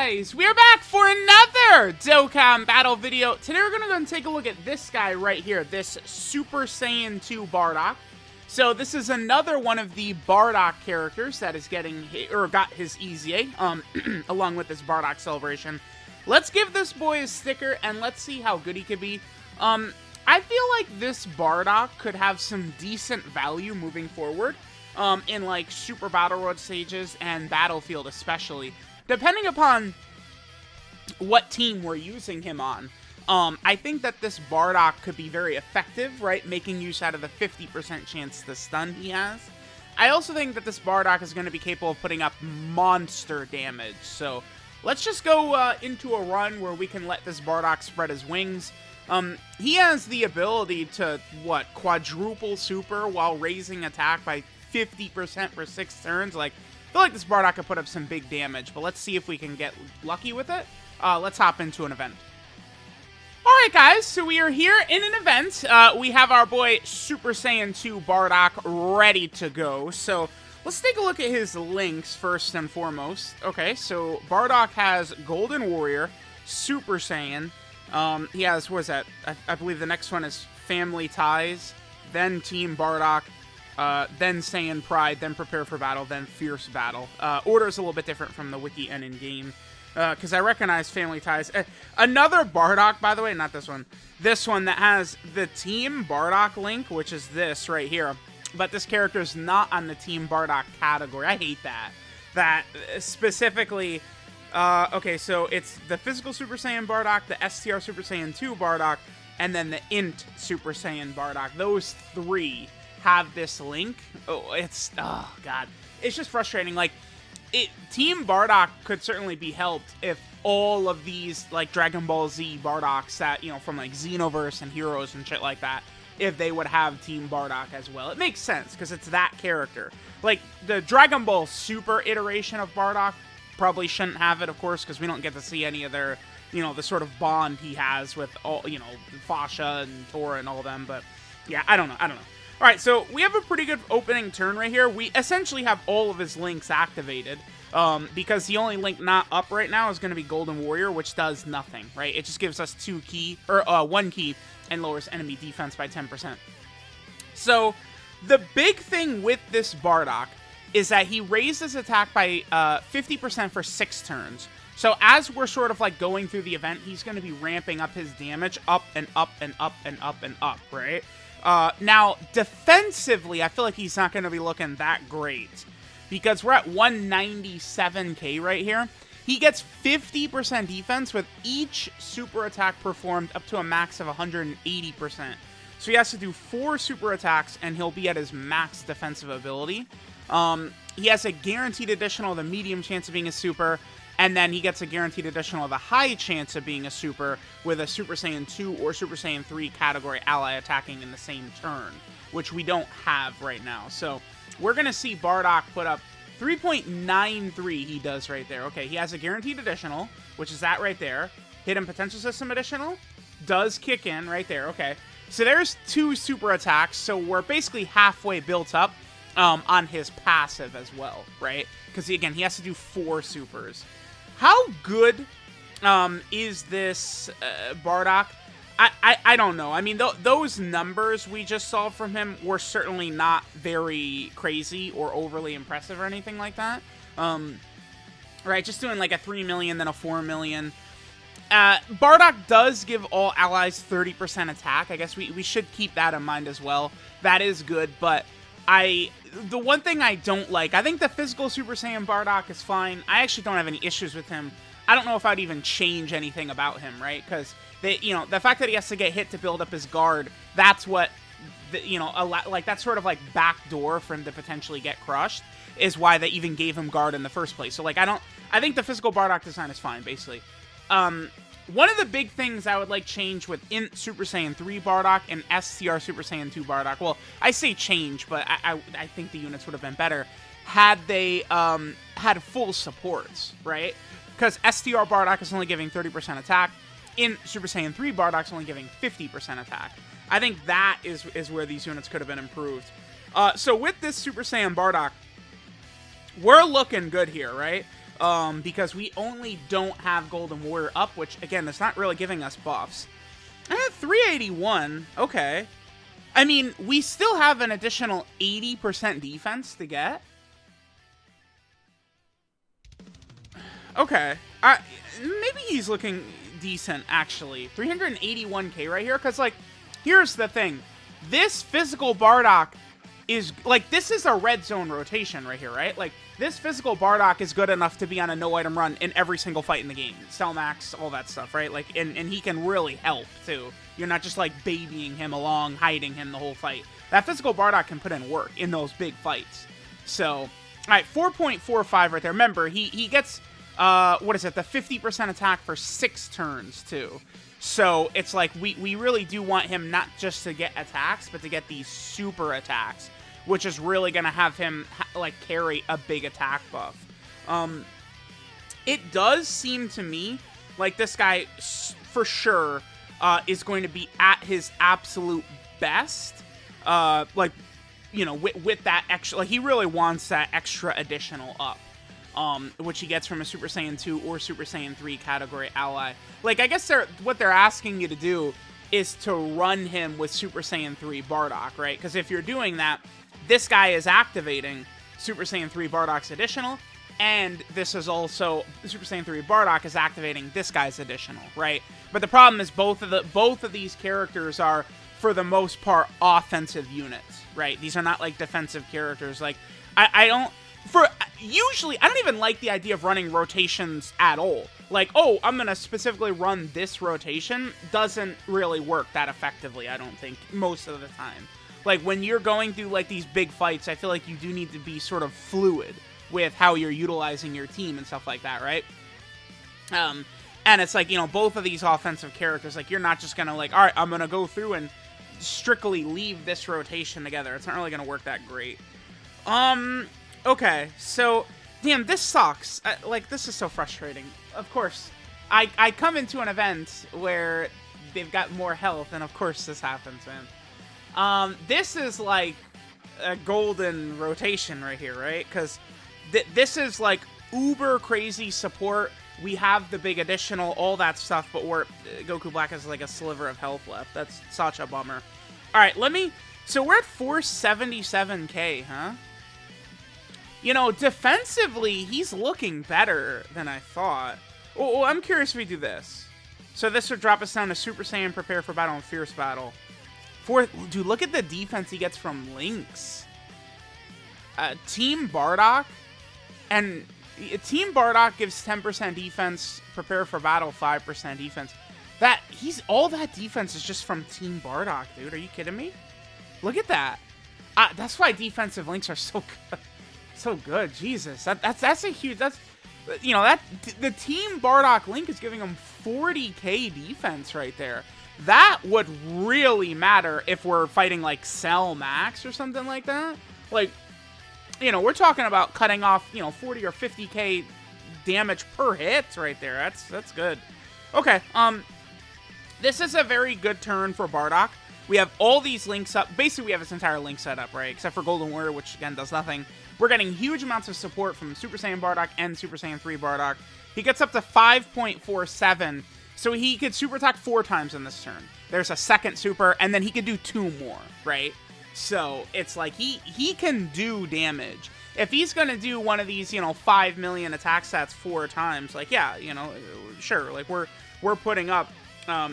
guys, we are back for another Dokkan battle video. Today we're going to go and take a look at this guy right here, this Super Saiyan 2 Bardock. So this is another one of the Bardock characters that is getting, or got his EZA, along with this Bardock celebration. Let's give this boy a sticker and let's see how good he could be. I feel like this Bardock could have some decent value moving forward. In like Super Battle Road stages and Battlefield especially, depending upon what team we're using him on. I think that this Bardock could be very effective, right? Making use out of the 50% chance to stun he has. I also think that this Bardock is going to be capable of putting up monster damage. So let's just go into a run where we can let this Bardock spread his wings. He has the ability to, quadruple super while raising attack by 50% for 6 turns. Like, I feel like this Bardock could put up some big damage, but let's see if we can get lucky with it. Let's hop into an event. Alright guys, so we are here in an event. We have our boy Super Saiyan 2 Bardock ready to go. So let's take a look at his links first and foremost. Okay, so Bardock has Golden Warrior, Super Saiyan. He has, what is that? I believe the next one is Family Ties, then Team Bardock, then Saiyan Pride, then Prepare for Battle, then Fierce Battle. Order is a little bit different from the wiki and in-game, because I recognize Family Ties. Another Bardock, by the way, not this one. This one that has the Team Bardock link, which is this right here. But this character is not on the Team Bardock category. I hate that. That specifically... okay, so it's the Physical Super Saiyan Bardock, the STR Super Saiyan 2 Bardock, and then the INT Super Saiyan Bardock. Those three have this link. Oh god, it's just frustrating. Like, Team Bardock could certainly be helped if all of these, like, Dragon Ball Z Bardocks that, you know, from like Xenoverse and Heroes and shit like that, if they would have Team Bardock as well. It makes sense because it's that character. Like, the Dragon Ball Super iteration of Bardock probably shouldn't have it, of course, because we don't get to see any of their, you know, the sort of bond he has with all, you know, Fasha and Tora and all of them. But yeah, I don't know. Alright, so we have a pretty good opening turn right here. We essentially have all of his links activated, because the only link not up right now is going to be Golden Warrior, which does nothing, right? It just gives us 1 key, and lowers enemy defense by 10%. So, the big thing with this Bardock is that he raises attack by 50% for 6 turns. So, as we're sort of like going through the event, he's going to be ramping up his damage up and up and up and up and up, right? Now, defensively, I feel like he's not going to be looking that great, because we're at 197k right here. He gets 50% defense with each super attack performed up to a max of 180%. So he has to do 4 super attacks, and he'll be at his max defensive ability. He has a guaranteed additional of the medium chance of being a super, and then he gets a guaranteed additional of the high chance of being a super with a Super Saiyan 2 or Super Saiyan 3 category ally attacking in the same turn, which we don't have right now. So we're going to see Bardock put up 3.93 he does right there. Okay, he has a guaranteed additional, which is that right there. Hidden Potential System additional does kick in right there. Okay, so there's 2 super attacks, so we're basically halfway built up on his passive as well, right? Because, again, he has to do 4 supers. How good is this Bardock? I don't know. I mean, those numbers we just saw from him were certainly not very crazy or overly impressive or anything like that. Right, just doing like a 3 million, then a 4 million. Bardock does give all allies 30% attack. I guess we should keep that in mind as well. That is good, but the one thing I don't like, I think the Physical Super Saiyan Bardock is fine. I actually don't have any issues with him. I don't know if I'd even change anything about him, right? Because, you know, the fact that he has to get hit to build up his guard, that's what, you know, that's sort of like backdoor for him to potentially get crushed, is why they even gave him guard in the first place. So, like, I think the physical Bardock design is fine, basically. One of the big things I would like change with INT Super Saiyan 3 Bardock and STR Super Saiyan 2 Bardock, well, I say change, but I think the units would have been better had they had full supports, right? Because STR Bardock is only giving 30% attack, INT Super Saiyan 3 Bardock is only giving 50% attack. I think that is where these units could have been improved. So with this Super Saiyan Bardock, we're looking good here, right? because we only don't have Golden Warrior up, which, again, that's not really giving us buffs. 381, okay. I mean, we still have an additional 80% defense to get. Okay. Maybe he's looking decent, actually. 381k right here, because, like, here's the thing. This physical Bardock is, like, this is a red zone rotation right here, right? Like, this physical Bardock is good enough to be on a no-item run in every single fight in the game. Cell max, all that stuff, right? Like, and he can really help, too. You're not just, like, babying him along, hiding him the whole fight. That physical Bardock can put in work in those big fights. So, all right, 4.45 right there. Remember, he gets, what is it, the 50% attack for 6 turns, too. So, it's like, we really do want him not just to get attacks, but to get these super attacks, which is really going to have him, like, carry a big attack buff. It does seem to me like this guy, for sure, is going to be at his absolute best, like, you know, with that extra, like, he really wants that extra additional up, which he gets from a Super Saiyan 2 or Super Saiyan 3 category ally. Like, I guess what they're asking you to do is to run him with Super Saiyan 3 Bardock, right? Because if you're doing that, this guy is activating Super Saiyan 3 Bardock's additional, and this is also, Super Saiyan 3 Bardock is activating this guy's additional, right? But the problem is both of these characters are, for the most part, offensive units, right? These are not, like, defensive characters. Like, usually, I don't even like the idea of running rotations at all. Like, oh, I'm going to specifically run this rotation doesn't really work that effectively, I don't think, most of the time. Like, when you're going through, like, these big fights, I feel like you do need to be sort of fluid with how you're utilizing your team and stuff like that, right? And it's like, you know, both of these offensive characters, like, you're not just going to, like, all right, I'm going to go through and strictly leave this rotation together. It's not really going to work that great. Okay, so, damn, this sucks. Like, this is so frustrating. Of course, I come into an event where they've got more health, and of course this happens, man. This is, like, a golden rotation right here, right? Because this is, like, uber crazy support. We have the big additional, all that stuff, but Goku Black has, like, a sliver of health left. That's such a bummer. All right, so we're at 477k, huh? You know, defensively, he's looking better than I thought. Oh, I'm curious if we do this. So this would drop us down to Super Saiyan, Prepare for Battle, and Fierce Battle. Dude, look at the defense he gets from Lynx. Team Bardock. And Team Bardock gives 10% defense, Prepare for Battle, 5% defense. All that defense is just from Team Bardock, dude. Are you kidding me? Look at that. That's why defensive Lynx are so good. So good, Jesus. That's a huge. You know, the Team Bardock Link is giving him 40k defense right there. That would really matter if we're fighting like Cell Max or something like that. Like, you know, we're talking about cutting off, you know, 40 or 50k damage per hit right there. That's good. Okay, this is a very good turn for Bardock. We have all these links up. Basically, we have this entire link set up, right? Except for Golden Warrior, which, again, does nothing. We're getting huge amounts of support from Super Saiyan Bardock and Super Saiyan 3 Bardock. He gets up to 5.47, so he could super attack 4 times in this turn. There's a second super, and then he could do 2 more, right? So, it's like, he can do damage. If he's going to do one of these, you know, 5 million attack stats 4 times, like, yeah, you know, sure, like, we're putting up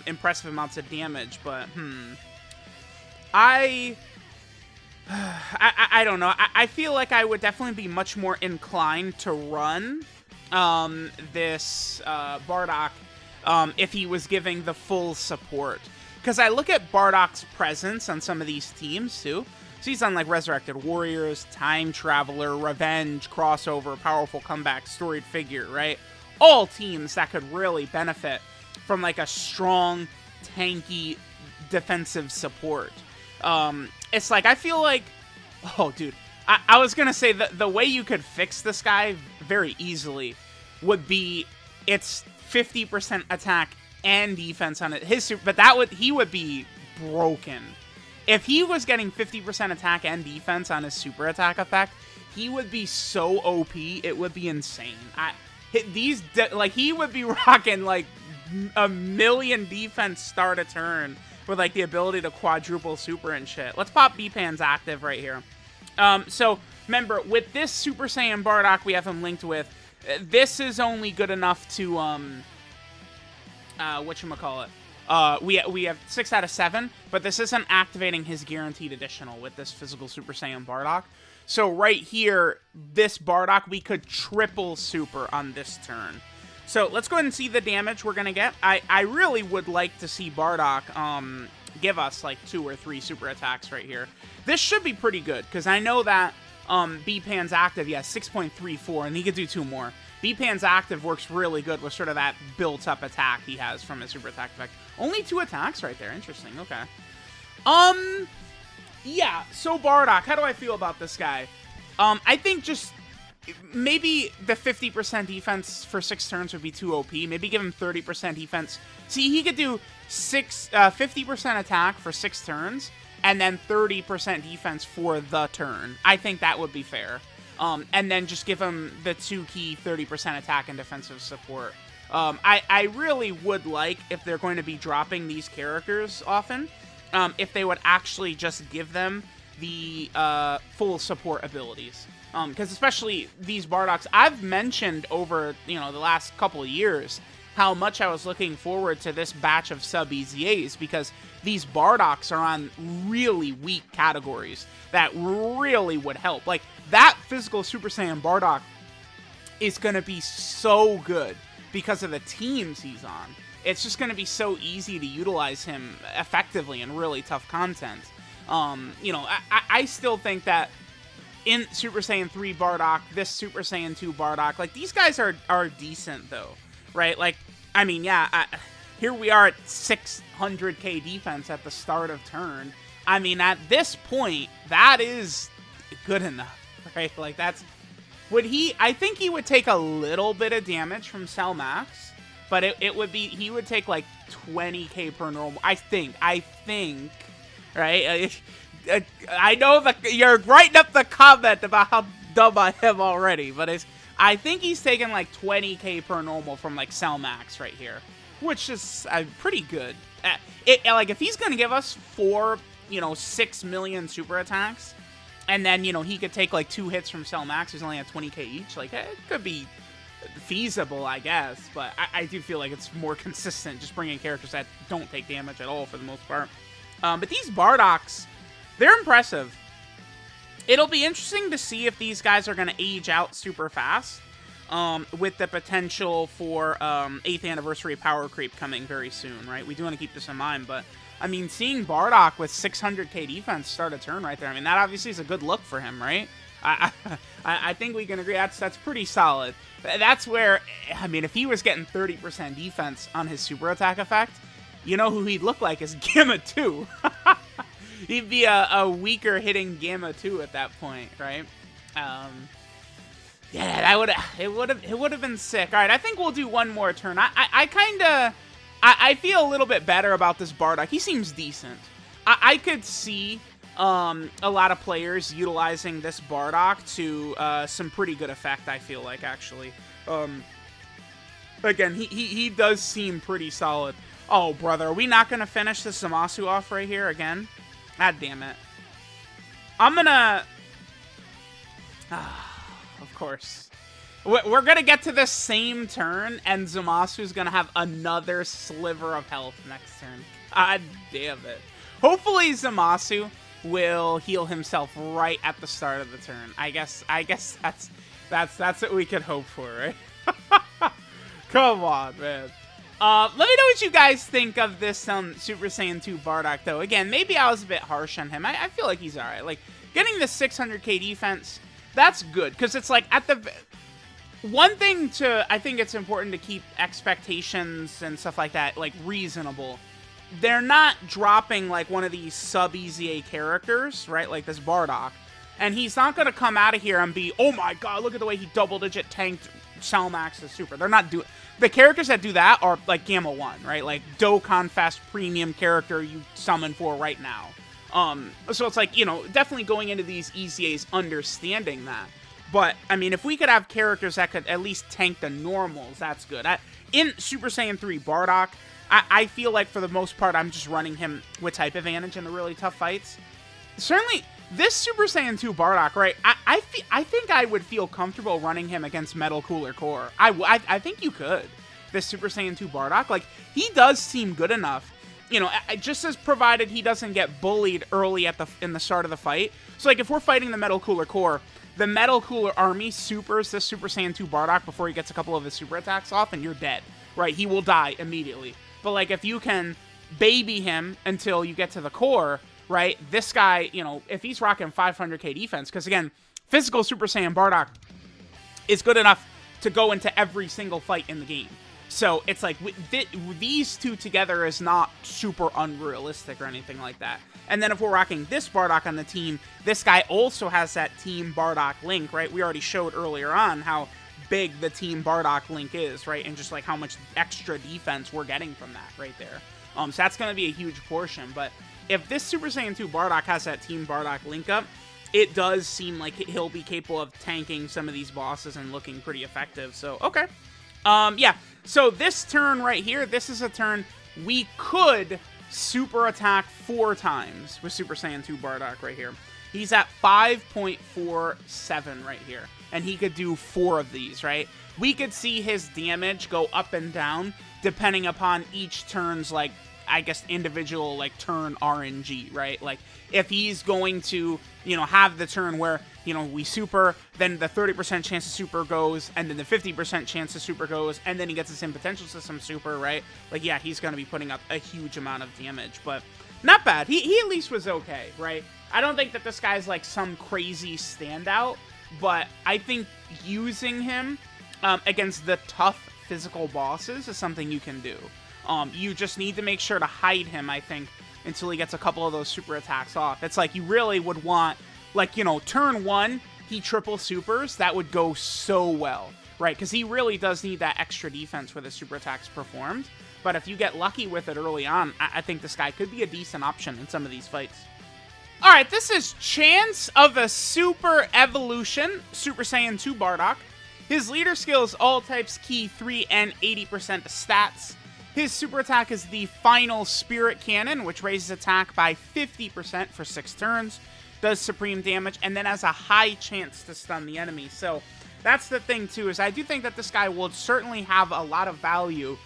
impressive amounts of damage, but, I don't know. I feel like I would definitely be much more inclined to run this Bardock if he was giving the full support. Because I look at Bardock's presence on some of these teams, too. So he's on, like, Resurrected Warriors, Time Traveler, Revenge, Crossover, Powerful Comeback, Storied Figure, right? All teams that could really benefit from, like, a strong, tanky, defensive support. It's like, I feel like, oh, dude, I was going to say that the way you could fix this guy very easily would be it's 50% attack and defense on it. But he would be broken. If he was getting 50% attack and defense on his super attack effect, he would be so OP, it would be insane. like, he would be rocking, like, a million defense start a turn with, like, the ability to quadruple super and shit. Let's pop B-Pan's active right here. So, remember, with this Super Saiyan Bardock we have him linked with, this is only good enough to, whatchamacallit? We have 6 out of 7, but this isn't activating his guaranteed additional with this physical Super Saiyan Bardock. So right here, this Bardock, we could triple super on this turn. So let's go ahead and see the damage we're going to get. I really would like to see Bardock give us like 2 or 3 super attacks right here. This should be pretty good, because I know that B-Pan's active, yeah, 6.34, and he could do 2 more. B-Pan's active works really good with sort of that built-up attack he has from his super attack effect. Only 2 attacks right there. Interesting. Okay. Yeah, so Bardock, how do I feel about this guy? I think just maybe the 50% defense for 6 turns would be too OP. Maybe give him 30% defense. See, he could do 50% attack for 6 turns, and then 30% defense for the turn. I think that would be fair. And then just give him the 2 key 30% attack and defensive support. I really would like, if they're going to be dropping these characters often, if they would actually just give them the full support abilities. Because especially these Bardocks, I've mentioned over, the last couple of years how much I was looking forward to this batch of sub-EZAs, because these Bardocks are on really weak categories that really would help. Like, that physical Super Saiyan Bardock is going to be so good because of the teams he's on. It's just going to be so easy to utilize him effectively in really tough content. I still think that in Super Saiyan 3 Bardock, this Super Saiyan 2 Bardock, like, these guys are decent, though, right? Like, I mean, yeah, here we are at 600k defense at the start of turn. I mean, at this point, that is good enough, right? Like, that's... I think he would take a little bit of damage from Cell Max, but it would be... He would take, like, 20k per normal... I think, right? I know that you're writing up the comment about how dumb I am already, but I think he's taking like 20k per normal from like Cell Max right here, which is pretty good. Like, if he's gonna give us 6 million super attacks, and then he could take like 2 hits from Cell Max, who's only at 20k each, like, it could be feasible, I guess. But I do feel like it's more consistent just bringing characters that don't take damage at all for the most part. But these Bardocks, they're impressive. It'll be interesting to see if these guys are going to age out super fast, with the potential for 8th anniversary power creep coming very soon, right? We do want to keep this in mind, but I mean, seeing Bardock with 600k defense start a turn right there, I mean, that obviously is a good look for him, right? I think we can agree that's pretty solid. That's where, I mean, if he was getting 30% defense on his super attack effect, you know who he'd look like is Gamma 2. He'd be a weaker hitting Gamma 2 at that point, right? Yeah, it would have been sick. All right, I think we'll do one more turn. I feel a little bit better about this Bardock. He seems decent. I could see a lot of players utilizing this Bardock to some pretty good effect, I feel like, actually. Again, he does seem pretty solid. Oh, brother, are we not going to finish this Zamasu off right here again? God damn it. I'm gonna... of course. We're gonna get to the same turn, and Zamasu's gonna have another sliver of health next turn. God damn it. Hopefully Zamasu will heal himself right at the start of the turn. I guess that's what we could hope for, right? Come on, man. Let me know what you guys think of this Super Saiyan 2 Bardock, though. Again, maybe I was a bit harsh on him. I feel like he's alright. Like, getting the 600k defense, that's good. Because it's like, at the... One thing I think it's important to keep expectations and stuff like that, like, reasonable. They're not dropping, like, one of these sub-EZA characters, right? Like this Bardock. And he's not going to come out of here and be, oh my god, look at the way he double-digit tanked Cell Max's super. They're not doing... The characters that do that are, like, Gamma 1, right? Like, Dokkan Fest premium character you summon for right now. So it's like, definitely going into these EZAs understanding that. But, I mean, if we could have characters that could at least tank the normals, that's good. In Super Saiyan 3 Bardock, I feel like for the most part, I'm just running him with type advantage in the really tough fights. Certainly, this Super Saiyan 2 Bardock, right, I think I would feel comfortable running him against Metal Cooler Core. I think you could. This Super Saiyan 2 Bardock, like, he does seem good enough. You know, just as provided he doesn't get bullied early in the start of the fight. So, like, if we're fighting the Metal Cooler Core, the Metal Cooler Army supers this Super Saiyan 2 Bardock before he gets a couple of his super attacks off, and you're dead, right? He will die immediately. But, like, if you can baby him until you get to the core, right, this guy, you know, if he's rocking 500k defense, because, again, physical Super Saiyan Bardock is good enough to go into every single fight in the game. So, it's like, these two together is not super unrealistic or anything like that. And then if we're rocking this Bardock on the team, this guy also has that Team Bardock link, right? We already showed earlier on how big the Team Bardock link is, right? And just like how much extra defense we're getting from that right there. So that's going to be a huge portion. But if this Super Saiyan 2 Bardock has that Team Bardock link up, it does seem like he'll be capable of tanking some of these bosses and looking pretty effective. So, okay. Yeah. So this turn right here, this is a turn we could super attack 4 times with Super Saiyan 2 Bardock right here. He's at 5.47 right here, and he could do 4 of these, right? We could see his damage go up and down depending upon each turn's, like, I guess, individual, like, turn RNG, right? Like, if he's going to, you know, have the turn where, you know, we super, then the 30% chance of super goes, and then the 50% chance of super goes, and then he gets his in potential system super, right? Like, yeah, he's going to be putting up a huge amount of damage, but not bad. He at least was okay, right? I don't think that this guy's, like, some crazy standout, but I think using him against the tough physical bosses is something you can do. You just need to make sure to hide him, I think, until he gets a couple of those super attacks off. It's like you really would want, like, you know, turn 1, he triple supers. That would go so well, right? Because he really does need that extra defense with his super attacks performed. But if you get lucky with it early on, I think this guy could be a decent option in some of these fights. Alright, this is Chance of a Super Evolution, Super Saiyan 2 Bardock. His leader skill is all types, key 3, and 80% stats. His super attack is the Final Spirit Cannon, which raises attack by 50% for 6 turns, does supreme damage, and then has a high chance to stun the enemy. So that's the thing, too, is I do think that this guy will certainly have a lot of value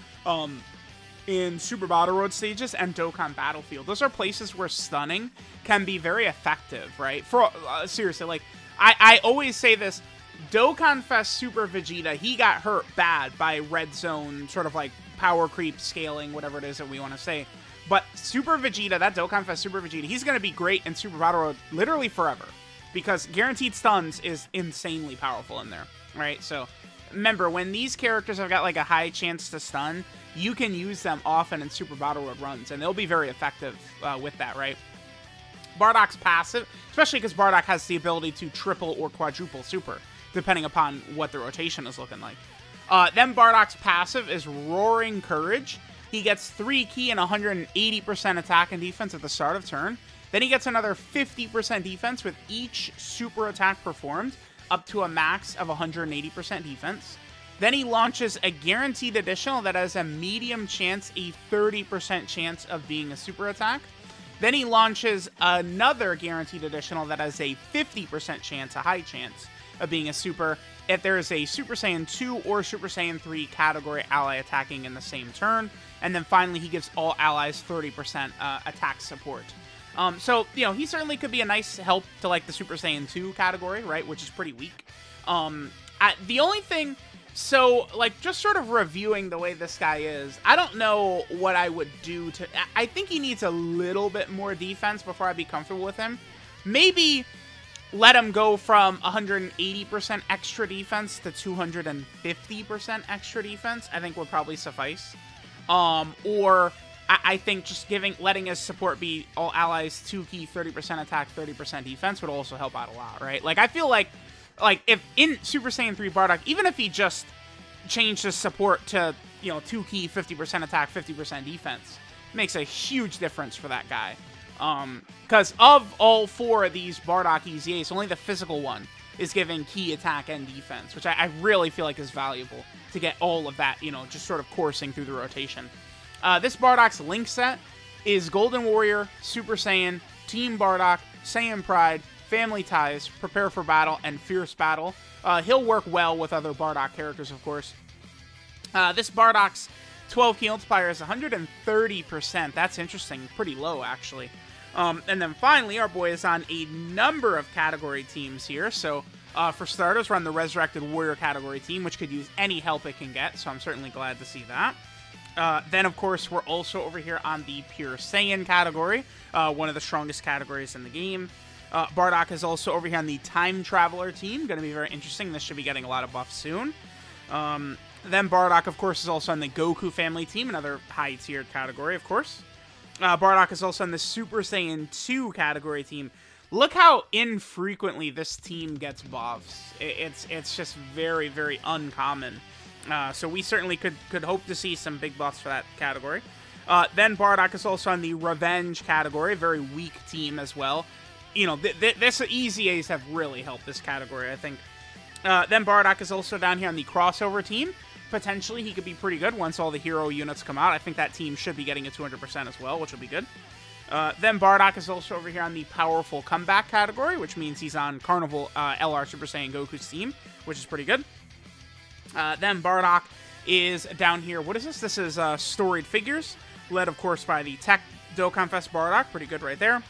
in Super Battle Road stages and Dokkan Battlefield. Those are places where stunning can be very effective, right? For seriously, like, I always say this, Dokkan Fest Super Vegeta, he got hurt bad by Red Zone, sort of like power creep scaling, whatever it is that we want to say. But Super Vegeta, that Dokkan Fest Super Vegeta, he's going to be great in Super Battle Road literally forever. Because guaranteed stuns is insanely powerful in there, right? So remember, when these characters have got like a high chance to stun, you can use them often in Super Battle Road runs, and they'll be very effective with that, right? Bardock's passive, especially because Bardock has the ability to triple or quadruple super, depending upon what the rotation is looking like. Then Bardock's passive is Roaring Courage. He gets 3 key and 180% attack and defense at the start of turn. Then he gets another 50% defense with each super attack performed, up to a max of 180% defense. Then he launches a guaranteed additional that has a medium chance, a 30% chance of being a super attack. Then he launches another guaranteed additional that has a 50% chance, a high chance, of being a super if there is a Super Saiyan 2 or Super Saiyan 3 category ally attacking in the same turn. And then finally, he gives all allies 30% attack support. So, you know, he certainly could be a nice help to, like, the Super Saiyan 2 category, right, which is pretty weak. The only thing, so, like, just sort of reviewing the way this guy is, I don't know what I would do to, I think he needs a little bit more defense before I'd be comfortable with him. Maybe let him go from 180% extra defense to 250% extra defense, I think would probably suffice. Or I think just letting his support be all allies 2 key, 30% attack, 30% defense would also help out a lot, right? Like, I feel like if in Super Saiyan 3 Bardock, even if he just changed his support to, you know, 2 key, 50% attack, 50% defense, it makes a huge difference for that guy. Because of all 4 of these Bardock EZAs, only the physical one is giving key attack and defense, which I really feel like is valuable to get all of that, you know, just sort of coursing through the rotation. This Bardock's link set is Golden Warrior, Super Saiyan, Team Bardock, Saiyan Pride, Family Ties, Prepare for Battle, and Fierce Battle. He'll work well with other Bardock characters, of course. This Bardock's 12 key multiplier is 130%. That's interesting. Pretty low, actually. And then finally, our boy is on a number of category teams here. So, for starters, we're on the Resurrected Warrior category team, which could use any help it can get. So I'm certainly glad to see that. Then, of course, we're also over here on the Pure Saiyan category, one of the strongest categories in the game. Bardock is also over here on the Time Traveler team. Going to be very interesting. This should be getting a lot of buffs soon. Then Bardock, of course, is also on the Goku family team, another high-tiered category, of course. Bardock is also on the Super Saiyan 2 category team. Look how infrequently this team gets buffs. It's just very, very uncommon. So we certainly could hope to see some big buffs for that category. Then Bardock is also on the Revenge category, very weak team as well. You know, this EZAs have really helped this category, I think. Then Bardock is also down here on the Crossover team. Potentially, he could be pretty good once all the hero units come out. I think that team should be getting a 200% as well, which will be good. Then Bardock is also over here on the Powerful Comeback category, which means he's on Carnival LR Super Saiyan Goku's team, which is pretty good. Then Bardock is down here. What is this? This is Storied Figures, led, of course, by the Tech Dokkan Fest Bardock. Pretty good right there.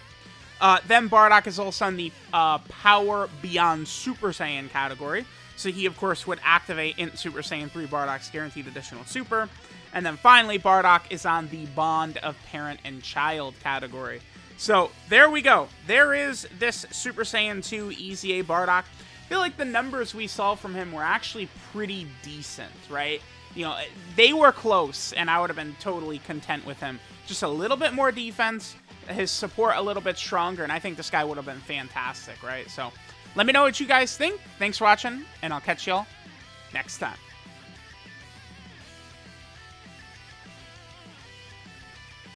Then Bardock is also on the Power Beyond Super Saiyan category. So he, of course, would activate in Super Saiyan 3 Bardock's guaranteed additional super. And then finally, Bardock is on the Bond of Parent and Child category. So there we go. There is this Super Saiyan 2 EZA Bardock. I feel like the numbers we saw from him were actually pretty decent, right? You know, they were close, and I would have been totally content with him. Just a little bit more defense, his support a little bit stronger, and I think this guy would have been fantastic, right? So let me know what you guys think. Thanks for watching, and I'll catch y'all next time.